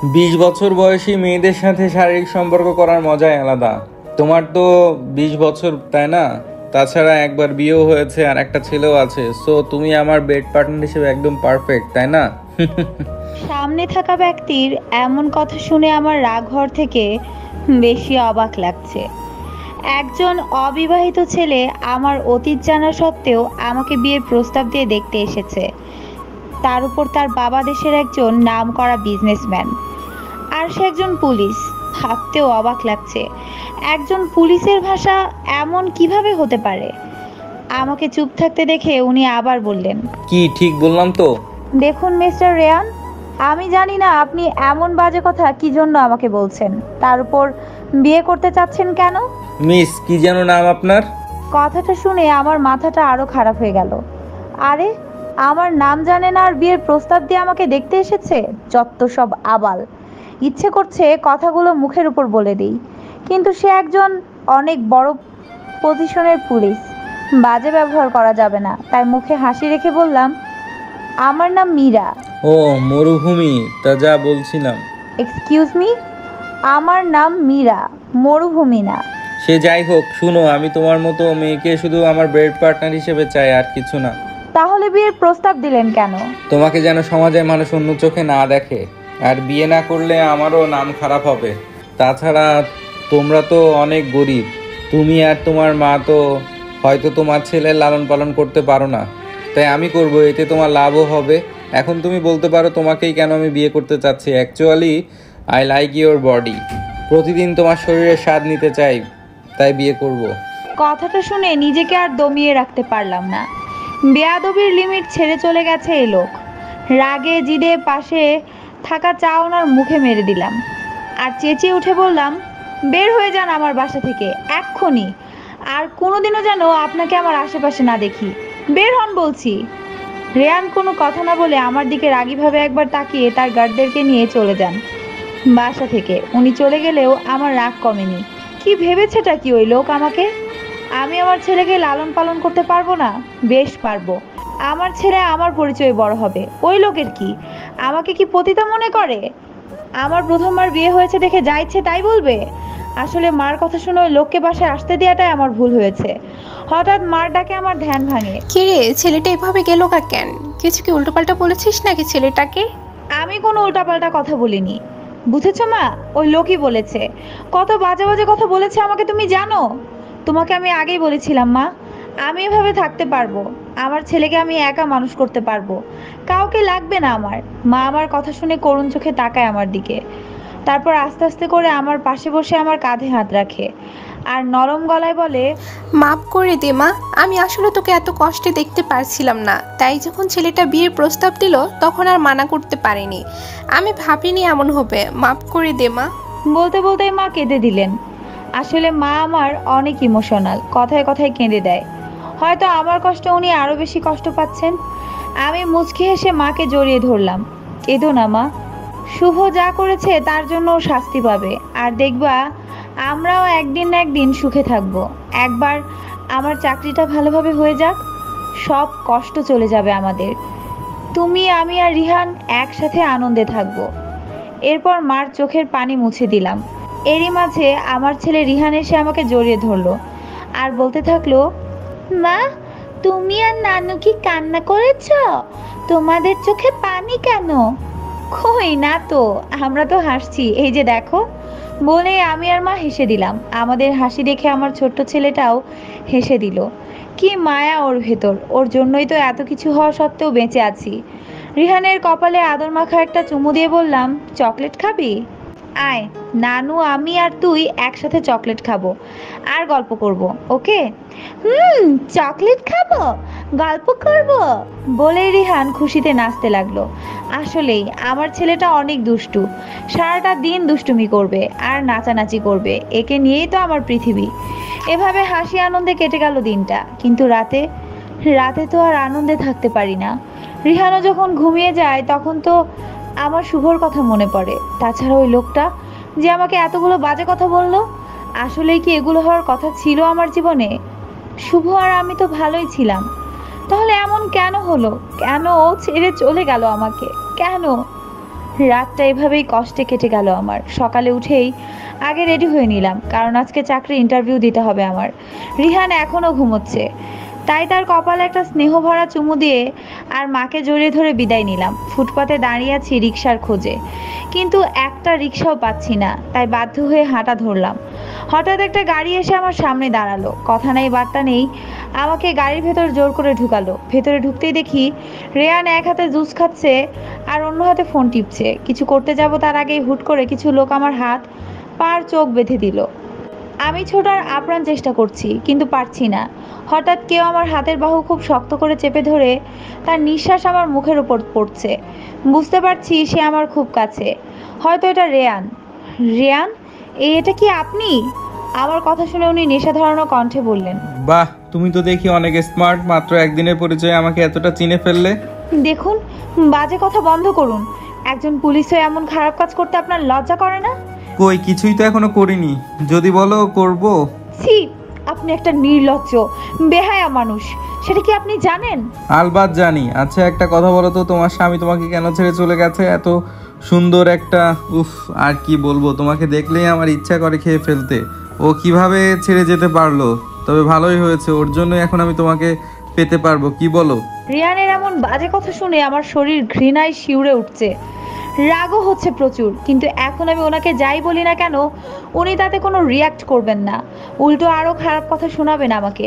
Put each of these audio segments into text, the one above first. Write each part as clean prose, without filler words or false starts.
20 বছর বয়সী মেয়েদের সাথে শারীরিক সম্পর্ক করার মজাই আলাদা। তোমার তো 20 বছর, তাই না? তাছাড়া একবার বিয়েও হয়েছে আর একটা ছেলেও আছে, সো তুমি আমার বেড পার্টনার হিসেবে একদম পারফেক্ট, তাই না? সামনে থাকা ব্যক্তির এমন কথা শুনে আমার রাগ হওয়ার থেকে বেশি অবাক লাগছে। একজন অবিবাহিত ছেলে আমার অতীত জানা সত্ত্বেও আমাকে বিয়ের প্রস্তাব দিয়ে দেখতে এসেছে। তার উপর তার বাবা দেশের একজন নামকরা বিজনেসম্যান, আর সে একজন পুলিশ। ভাবতেও অবাক লাগছে, একজন পুলিশের ভাষা এমন কিভাবে হতে পারে। আমাকে চুপ থাকতে দেখে উনি আবার বললেন, কি ঠিক বললাম তো? দেখুন মিস্টার রেয়ান, আমি জানি না আপনি এমন বাজে কথা কি জন্য আমাকে বলছেন, তার উপর বিয়ে করতে চাচ্ছেন কেন? মিস কি যেন নাম আপনার? কথাটা শুনে আমার মাথাটা আরো খারাপ হয়ে গেল। আরে, আমার নাম জানে না আর বিয়ের প্রস্তাব দিয়ে আমাকে দেখতে এসেছে? যত সব আবাল। ইচ্ছে করছে কথাগুলো মুখের উপর বলে দিই, কিন্তু সে একজন অনেক বড় পজিশনের পুলিশ, বাজে ব্যবহার করা যাবে না। তাই মুখে হাসি রেখে বললাম, আমার নাম মীরা। ও মরুভূমি, তা যা বলছিলাম। এক্সকিউজ মি, আমার নাম মীরা, মরুভূমি না। সে যাই হোক, শুনো, আমি তোমার মতো মেয়েকে শুধু আমার বেড পার্টনার হিসেবে চাই, আর কিছু না। তাহলে বিয়ের প্রস্তাব দিলেন কেন? তোমাকে যেন সমাজের মানুষ অন্য চোখে না দেখে, আর বিয়ে না করলে আমারও নাম খারাপ হবে। তাছাড়া তোমরা তো অনেক গরিব, তুমি আর তোমার মা তো হয়তো তোমার ছেলের লালন পালন করতে পারো না, তাই আমি করব, এতে তোমার লাভও হবে। এখন তুমি বলতে পারো তোমাকেই কেন আমি বিয়ে করতে চাচ্ছি। Actually I like your body, প্রতিদিন তোমার শরীরের স্বাদ নিতে চাই, তাই বিয়ে করব। কথাটা শুনে নিজেকে আর দমিয়ে রাখতে পারলাম না। বেয়াদবির লিমিট ছেড়ে চলে গেছে এই লোক। রাগে জিদে পাশে থাকা চা ওনার মুখে মেরে দিলাম, আর চেঁচিয়ে উঠে বললাম, বের হয়ে যান আমার বাসা থেকে এক্ষুনি, আর কোনোদিনও যেন আপনাকে আমার আশেপাশে না দেখি। বের হন বলছি। রেয়ান কোনো কথা না বলে আমার দিকে রাগীভাবে একবার তাকিয়ে তার গার্ডদেরকে নিয়ে চলে যান বাসা থেকে। উনি চলে গেলেও আমার রাগ কমেনি। কি ভেবেছেটা কি ওই লোক আমাকে? আমি আমার ছেলেকে লালন পালন করতে পারবো না? বেশ পারবো। আমার ছেলে আমার পরিচয়ে বড় হবে, ওই লোকের কি? আমাকে কি পতিতা মনে করে? আমার প্রথমবার বিয়ে হয়েছে দেখে যা ইচ্ছে তাই বলবে? আসলে মার কথা শুনে ওই লোককে বাসায় আসতে দেওয়াটাই আমার ভুল হয়েছে। হঠাৎ মার ডাকে আমার ধ্যান ভাঙে। কিরে, ছেলেটা এভাবে গেল কেন? কিছু কি উল্টোপাল্টা বলেছিস নাকি ছেলেটাকে? আমি কোনো উল্টাপাল্টা কথা বলিনি, বুঝেছো মা? ওই লোকই বলেছে। কত বাজে বাজে কথা বলেছে আমাকে তুমি জানো? তোমাকে আমি আগেই বলেছিলাম মা, আমি এভাবে থাকতে পারবো। আমার ছেলেকে আমি একা মানুষ করতে পারবো, কাউকে লাগবে না আমার। মা আমার কথা শুনে করুণ চোখে তাকায় আমার দিকে, তারপর আস্তে আস্তে করে আমার পাশে বসে আমার কাঁধে হাত রাখে আর নরম গলায় বলে, মাফ করে দে মা, আমি আসলে তোকে এত কষ্টে দেখতে পারছিলাম না, তাই যখন ছেলেটা বিয়ের প্রস্তাব দিল তখন আর মানা করতে পারিনি। আমি ভাবিনি এমন হবে, মাফ করে দে মা। বলতে বলতে মা কেঁদে দিলেন। আসলে মা আমার অনেক ইমোশনাল, কথায় কথায় কেঁদে দেয়। হয়তো আমার কষ্ট উনি আরো বেশি কষ্ট পাচ্ছেন। আমি মুচকি হেসে মাকে জড়িয়ে ধরলাম। কেঁদো না মা, শুভ যা করেছে তার জন্য ও শাস্তি পাবে, আর দেখবা আমরাও একদিন না একদিন সুখে থাকবো। একবার আমার চাকরিটা ভালোভাবে হয়ে যাক, সব কষ্ট চলে যাবে আমাদের। তুমি, আমি আর রিহান একসাথে আনন্দে থাকবো। এরপর মার চোখের পানি মুছে দিলাম। এরই মাঝে আমার ছেলে রিহান এসে আমাকে জড়িয়ে ধরলো আর বলতে থাকলো, মা, তুমি আর নানু কি কান্না করেছ? তোমাদের চোখে পানি কেন? কই না তো, আমরা তো হাসছি, এই যে দেখো। বলে আমি আর মা হেসে দিলাম। আমাদের হাসি দেখে আমার ছোট্ট ছেলেটাও হেসে দিল। কি মায়া ওর ভেতর, ওর জন্যই তো এত কিছু হওয়া সত্ত্বেও বেঁচে আছি। রিহানের কপালে আদর মাখা একটা চুমু দিয়ে বললাম, চকলেট খাবি? আয়, নানু, আমি আর তুই একসাথে চকলেট খাবো আর গল্প করব, ওকে? চকলেট খাবো, গল্প করব, বলে রিহান খুশিতে নাচতে লাগলো। আসলেই আমার ছেলেটা অনেক দুষ্টু, সারাটা দিন দুষ্টুমি করবে আর নাচানাচি করবে, একে নিয়েই তো আমার পৃথিবী। এভাবে হাসি আনন্দে কেটে গেল দিনটা। কিন্তু রাতে রাতে তো আর আনন্দে থাকতে পারি না। রিহানও যখন ঘুমিয়ে যায় তখন তো আমার শুভর কথা মনে পড়ে। তাছাড়া ওই লোকটা যে আমাকে এতগুলো বাজে কথা বলল, আসলেই কি এগুলো হওয়ার কথা ছিল আমার জীবনে? শুভ আর আমি তো ভালোই ছিলাম, তাহলে এমন কেন হলো? কেন ও ছেড়ে চলে গেল আমাকে? কেন? রাতটা এভাবেই কষ্টে কেটে গেল আমার। সকালে উঠেই আগে রেডি হয়ে নিলাম, কারণ আজকে চাকরি ইন্টারভিউ দিতে হবে আমার। রিহান এখনও ঘুমোচ্ছে, তাই তার কপালে একটা স্নেহ ভরা চুমু দিয়ে আর মাকে জড়িয়ে ধরে বিদায় নিলাম। ফুটপাতে দাঁড়িয়ে আছি রিকশার খোঁজে, কিন্তু একটা রিকশাও পাচ্ছি না, তাই বাধ্য হয়ে হাঁটা ধরলাম। হঠাৎ একটা গাড়ি এসে আমার সামনে দাঁড়ালো। কথা নেই বার্তা নেই আমাকে গাড়ির ভেতর জোর করে ঢুকালো। ভেতরে ঢুকতেই দেখি রেয়ান এক হাতে জুস খাচ্ছে আর অন্য হাতে ফোন টিপছে। কিছু করতে যাব তার আগেই হুট করে কিছু লোক আমার হাত পার চোখ বেঁধে দিল। আমি ছোটার আপ্রাণ চেষ্টা করছি, কিন্তু পারছি না। হঠাৎ কেউ আমার হাতের বাহু খুব শক্ত করে চেপে ধরে তার নিঃশ্বাস আমার মুখের উপর পড়ছে। বুঝতে পারছি সে আমার খুব কাছে। হয়তো এটা রেয়ান। রেয়ান, এটা কি আপনি? আমার কথা শুনে উনি নেশা ধরানো কণ্ঠে বললেন, বাহ, তুমি তো দেখি অনেক স্মার্ট। মাত্র একদিনের পরিচয়ে আমাকে এতটা চিনে ফেললে। দেখুন, বাজে কথা বন্ধ করুন। একজন পুলিশ হয়ে এমন খারাপ কাজ করতে আপনার লজ্জা করে না? কই, কিছুই তো এখনো করিনি। যদি বলো করব। ছি, আপনি একটা নির্লজ্জ বেহায়া মানুষ, সেটা কি আপনি জানেন? আলবাত জানি। আচ্ছা একটা কথা বলো তো, তোমার স্বামী তোমাকে কেন ছেড়ে চলে গেছে? এত সুন্দর একটা, উফ, আর কি বলবো, তোমাকে দেখলেই আমার ইচ্ছা করে খেয়ে ফেলতে। ও কিভাবে ছেড়ে যেতে পারলো? তবে ভালোই হয়েছে, ওর জন্যই এখন আমি তোমাকে পেতে পারবো, কি বলো? রিয়ানের এমন বাজে কথা শুনে আমার শরীর ঘৃণায় শিউরে উঠছে। রাগও হচ্ছে প্রচুর, কিন্তু এখন আমি ওনাকে যাই বলি না কেন উনি তাতে কোনো রিয়াক্ট করবেন না, উল্টো আরও খারাপ কথা শোনাবেন আমাকে।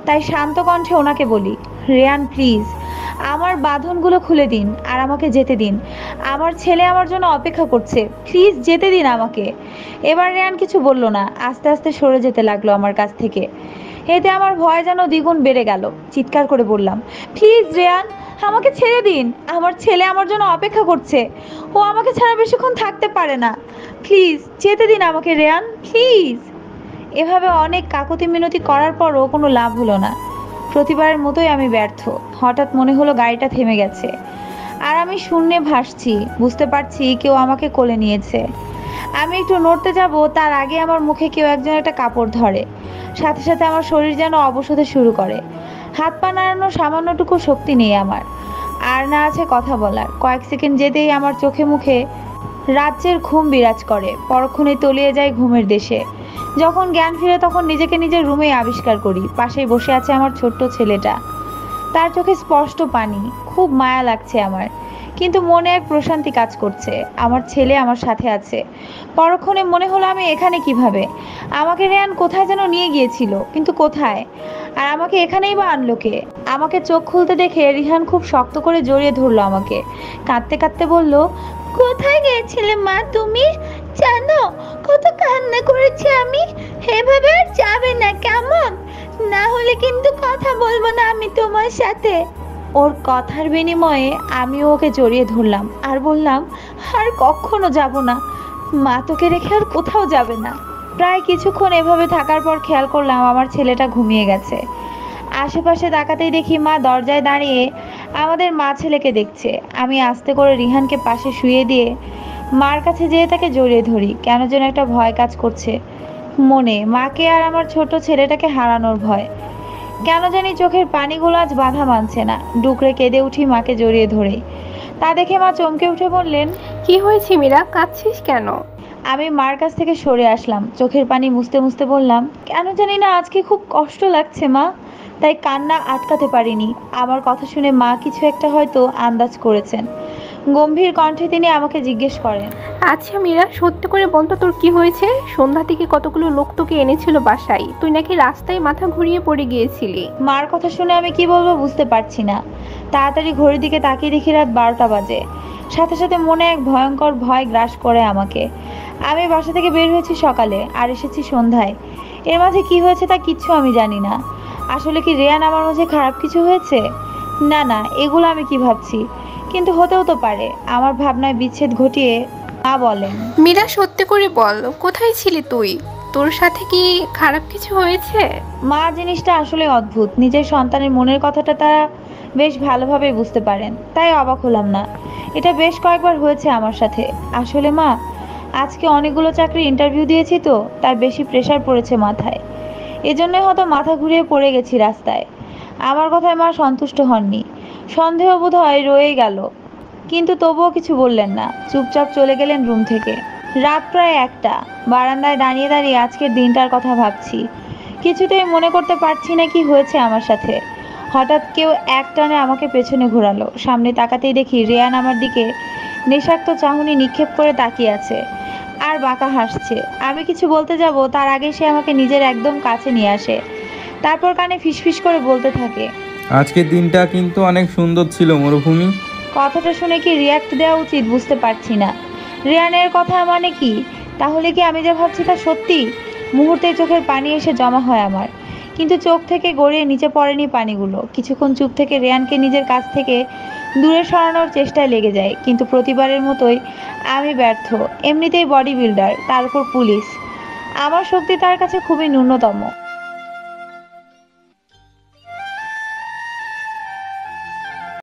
তাই শান্ত কণ্ঠে ওনাকে বলি, রিয়ান প্লিজ আমার বাঁধনগুলো খুলে দিন আর আমাকে যেতে দিন। আমার ছেলে আমার জন্য অপেক্ষা করছে, প্লিজ যেতে দিন আমাকে। এবার রিয়ান কিছু বলল না, আস্তে আস্তে সরে যেতে লাগলো আমার কাছ থেকে। এতে আমার ভয় যেন দ্বিগুণ বেড়ে গেল। চিৎকার করে বললাম, প্লিজ রেয়ান, আমাকে ছেড়ে দিন। আমার ছেলে আমার জন্য অপেক্ষা করছে, ও আমাকে ছাড়া বেশিক্ষণ থাকতে পারে না। প্লিজ যেতে দিন আমাকে রেয়ান, প্লিজ। এভাবে অনেক কাকুতি মিনতি করার পরও কোনো লাভ হলো না। প্রতিবারের মতোই আমি ব্যর্থ। হঠাৎ মনে হলো গাড়িটা থেমে গেছে আর আমি শূন্যে ভাসছি। বুঝতে পারছি কেউ আমাকে কোলে নিয়েছে। আমি একটু নড়তে যাব, তার আগে আমার মুখে কেউ একজন একটা কাপড় ধরে। সাথে সাথে আমার শরীর যেন অবশ হতে শুরু করে। হাত পা নাড়ানোর সামান্যটুকু শক্তি নেই আমার, আর না আছে কথা বলার। কয়েক সেকেন্ড যেতেই আমার চোখে মুখে রাজ্যের ঘুম বিরাজ করে। পরক্ষণে তলিয়ে যায় ঘুমের দেশে। যখন জ্ঞান ফিরে তখন নিজেকে নিজের রুমে আবিষ্কার করি। পাশেই বসে আছে আমার ছোট্ট ছেলেটা। তার চোখে স্পষ্ট পানি। খুব মায়া লাগছে আমার, কিন্তু মনে এক প্রশান্তি কাজ করছে। আমার ছেলে আমার সাথে আছে। পরক্ষণে মনে হলো আমি এখানে কিভাবে? আমাকে রেয়ান কোথায় যেন নিয়ে গিয়েছিল, কিন্তু কোথায়? আর আমাকে এখানেই বা আনলো কে? আমাকে চোখ খুলতে দেখে রিহান খুব শক্ত করে জড়িয়ে ধরলো আমাকে। কাঁদতে কাঁদতে বলল, কোথায় গিয়েছিলে মা তুমি? জানো কত কান্না করেছি আমি? এভাবে আর যাবে না কেমন? না হলে কিন্তু কথা বলবো না আমি তোমার সাথে। ওর কথার বিনিময়ে আমিও ওকে জড়িয়ে ধরলাম আর বললাম, আর কখনো যাব না, মা তোকে রেখে আর কোথাও যাবে না। প্রায় কিছুক্ষণ এভাবে থাকার পর খেয়াল করলাম আমার ছেলেটা ঘুমিয়ে গেছে। আশেপাশে তাকাতেই দেখি মা দরজায় দাঁড়িয়ে আমাদের মা ছেলেকে দেখছে। আমি আস্তে করে রিহানকে পাশে শুয়ে দিয়ে মার কাছে যেয়ে তাকে জড়িয়ে ধরি। কেন যেন একটা ভয় কাজ করছে মনে, মাকে আর আমার ছোট ছেলেটাকে হারানোর ভয়। কেন জানি চোখের পানিগুলো আজ বাধা মানছে না। ডুকরে কেঁদে উঠি মাকে জড়িয়ে ধরে। তা দেখে মা চমকে উঠে বললেন, কি হয়েছে মীরা, কাঁদছিস কেন? আমি মার কাছ থেকে সরে আসলাম। চোখের পানি মুছতে মুছতে বললাম, কেন জানি না আজকে খুব কষ্ট লাগছে মা, তাই কান্না আটকাতে পারিনি। আমার কথা শুনে মা কিছু একটা হয়তো আন্দাজ করেছেন। গম্ভীর কণ্ঠে তিনি আমাকে জিজ্ঞেস করেন, আচ্ছা মীরা, সত্যি করে বলতো তোর কি হয়েছে? সন্ধ্যা থেকে কতগুলো লোক তোকে এনেছিল বাসায়, তুই নাকি রাস্তায় মাথা ঘুরিয়ে পড়ে গিয়েছিলি। মার কথা শুনে আমি কি বলবো বুঝতে পারছি না। তাড়াতাড়ি ঘড়ির দিকে তাকিয়ে দেখি রাত 12টা বাজে। সাথে সাথে মনে এক ভয়ঙ্কর ভয় গ্রাস করে আমাকে। আমি বাসা থেকে বের হয়েছি সকালে আর এসেছি সন্ধ্যায়। এর মাঝে কি হয়েছে তা কিচ্ছু আমি জানি না। আসলে কি রেয়ান আমার মাঝে খারাপ কিছু হয়েছে? না না, এগুলো আমি কি ভাবছি, কিন্তু হতেও তো পারে। আমার ভাবনায় বিচ্ছেদ ঘটিয়ে মা বলেন, মীরা সত্যি করে বল, কোথায় ছিলি তুই? তোর সাথে কি খারাপ কিছু হয়েছে? মা জিনিসটা আসলে অদ্ভুত। নিজের সন্তানের মনের কথাটা তারা বেশ ভালোভাবে বুঝতে পারেন, তাই অবাক হলাম না। এটা বেশ কয়েকবার হয়েছে আমার সাথে। আসলে মা, আজকে অনেকগুলো চাকরি ইন্টারভিউ দিয়েছি তো, তাই বেশি প্রেশার পড়েছে মাথায়। এজন্যই হয়তো মাথা ঘুরিয়ে পড়ে গেছি রাস্তায়। আমার কথায় মা সন্তুষ্ট হননি। সন্দেহ বোধ হয় রয়ে গেল। কিন্তু তবুও কিছু বললেন না, চুপচাপ চলে গেলেন রুম থেকে। রাত প্রায় 1টা। বারান্দায় দাঁড়িয়ে দাঁড়িয়ে আজকের দিনটার কথা ভাবছি। কিছুতেই মনে করতে পারছি না কি হয়েছে আমার সাথে। হঠাৎ কেউ একটানে আমাকে পেছনে ঘোরালো। সামনে তাকাতেই দেখি রেয়ান আমার দিকে নেশাক্ত চাহনি নিক্ষেপ করে তাকিয়ে আছে আর বাঁকা হাসছে। আমি কিছু বলতে যাব তার আগে সে আমাকে নিজের একদম কাছে নিয়ে আসে। তারপর কানে ফিসফিস করে বলতে থাকে, আজকের দিনটা কিন্তু অনেক সুন্দর ছিল মরুভূমি। কথাটা শুনে কি রিয়াক্ট দেওয়া উচিত বুঝতে পারছি না। রিয়ানের কথা মানে কি? তাহলে কি আমি যা ভাবছি তা সত্যি? মুহূর্তে চোখের পানি এসে জমা হয় আমার, কিন্তু চোখ থেকে গড়িয়ে নিচে পড়েনি পানিগুলো। কিছুক্ষণ চুপ থেকে রিয়ানকে নিজের কাছ থেকে দূরে সরানোর চেষ্টায় লেগে যায়, কিন্তু প্রতিবারের মতোই আমি ব্যর্থ। এমনিতেই বডি বিল্ডার, তার উপর পুলিশ, আমার শক্তি তার কাছে খুবই ন্যূনতম।